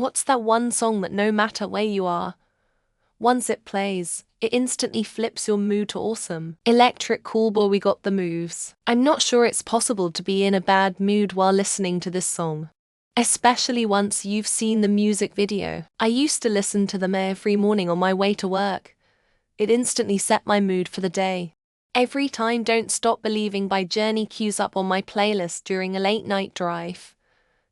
What's that one song that no matter where you are, once it plays, it instantly flips your mood to awesome? Electric Cool Boy, we got the moves. I'm not sure it's possible to be in a bad mood while listening to this song, especially once you've seen the music video. I used to listen to them every morning on my way to work. It instantly set my mood for the day. Every time Don't Stop Believing by Journey queues up on my playlist during a late night drive,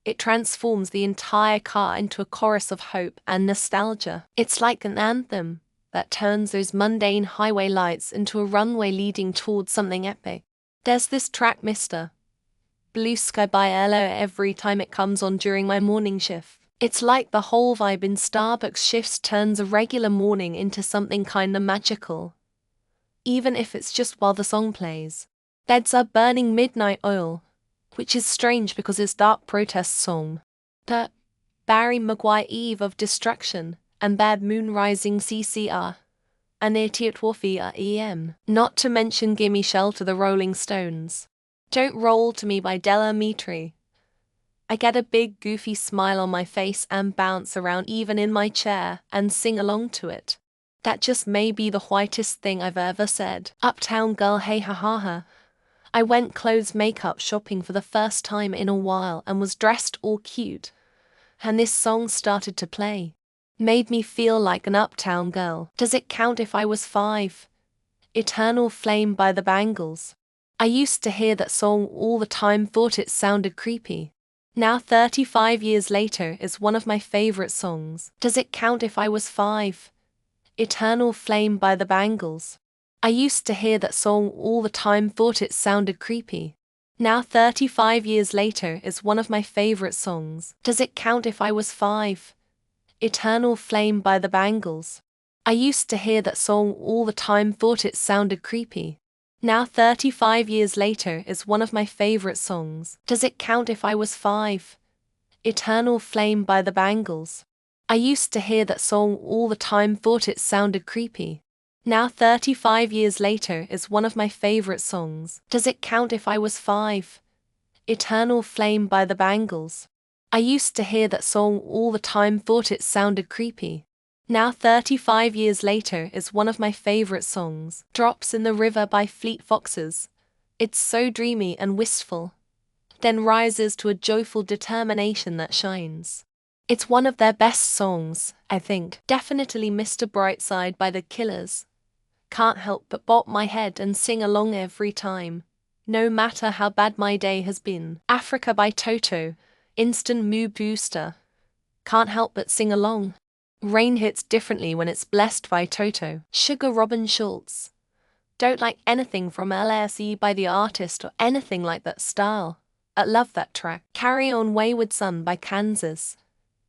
it transforms the entire car into a chorus of hope and nostalgia. It's like an anthem that turns those mundane highway lights into a runway leading towards something epic. There's this track, Mr. Blue Sky by Ella, every time it comes on during my morning shift. It's like the whole vibe in Starbucks shifts turns a regular morning into something kinda magical, even if it's just while the song plays. Beds Are Burning Midnight Oil, which is strange because it's dark protest song. The Barry Maguire Eve of Destruction and Bad Moon Rising CCR. An Idiot Warfare EM. Not to mention Gimme Shelter the Rolling Stones. Don't Roll to Me by Della Mitri. I get a big goofy smile on my face and bounce around even in my chair and sing along to it. That just may be the whitest thing I've ever said. Uptown Girl, Hey Ha Ha Ha. I went clothes makeup shopping for the first time in a while and was dressed all cute, and this song started to play. Made me feel like an uptown girl. Does it count if I was 5? Eternal Flame by the Bangles. I used to hear that song all the time, thought it sounded creepy. Now 35 years later, it's one of my favorite songs. Does it count if I was 5? Eternal Flame by the Bangles. I used to hear that song all the time, thought it sounded creepy. Now 35 years later, it's one of my favorite songs. Does it count if I was 5? Eternal Flame by the Bangles. I used to hear that song all the time, thought it sounded creepy. Now 35 years later, it's one of my favorite songs. Does it count if I was 5? Eternal Flame by the Bangles. I used to hear that song all the time, thought it sounded creepy. Now 35 years later, it's one of my favorite songs. Does it count if I was 5? Eternal Flame by the Bangles. I used to hear that song all the time, thought it sounded creepy. Now 35 years later, it's one of my favorite songs. Drops in the River by Fleet Foxes. It's so dreamy and wistful, then rises to a joyful determination that shines. It's one of their best songs, I think. Definitely Mr. Brightside by The Killers. Can't help but bop my head and sing along every time, no matter how bad my day has been. Africa by Toto. Instant mood booster. Can't help but sing along. Rain hits differently when it's blessed by Toto. Sugar Robin Schultz. Don't like anything from LSE by the artist or anything like that style. I love that track. Carry On Wayward Son by Kansas.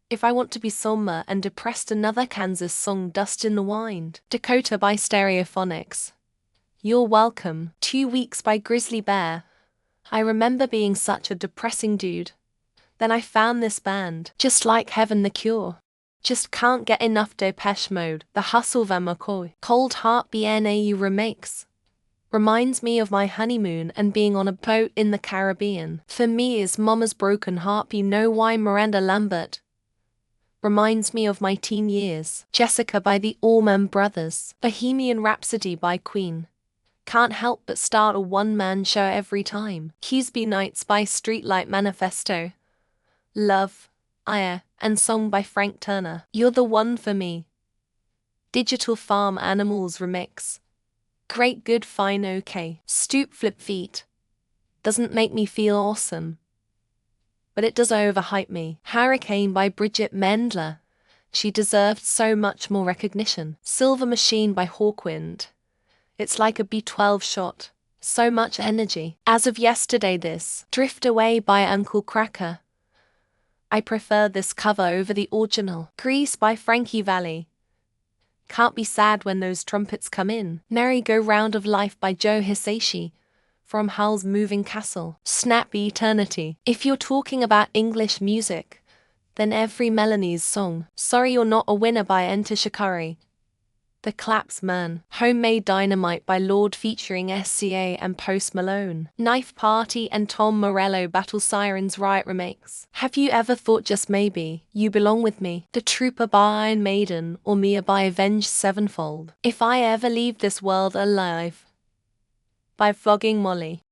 If I want to be somber and depressed, another Kansas song, Dust in the Wind. Dakota by Stereophonics. You're Welcome. 2 Weeks by Grizzly Bear. I remember being such a depressing dude. Then I found this band, Just Like Heaven, The Cure. Just can't get enough Depeche Mode, The Hustle, Van McCoy. Cold Heart BNAU remix. Reminds me of my honeymoon and being on a boat in the Caribbean. For me is Mama's Broken Heart Be No Why Miranda Lambert. Reminds me of my teen years. Jessica by the Allman Brothers. Bohemian Rhapsody by Queen. Can't help but start a one-man show every time. Cuesby Nights by Streetlight Manifesto. Love, Aya, and Song by Frank Turner. You're the One for Me. Digital Farm Animals remix. Great Good Fine Okay. Stoop Flip Feet. Doesn't make me feel awesome, but it does overhype me. Hurricane by Bridget Mendler. She deserved so much more recognition. Silver Machine by Hawkwind. It's like a B12 shot. So much energy. As of Yesterday This. Drift Away by Uncle Cracker. I prefer this cover over the original. Grease by Frankie Valli. Can't be sad when those trumpets come in. Merry-Go-Round of Life by Joe Hisaishi. From Howl's Moving Castle. Snappy Eternity. If you're talking about English music, then every Melanie's song. Sorry You're Not a Winner by Enter Shikari. The Clapsman, Homemade Dynamite by Lord featuring SCA and Post Malone. Knife Party and Tom Morello Battle Sirens Riot Remakes. Have you ever thought just maybe, You Belong With Me, The Trooper by Iron Maiden, or Mia by Avenged Sevenfold? If I Ever Leave This World Alive by Flogging Molly.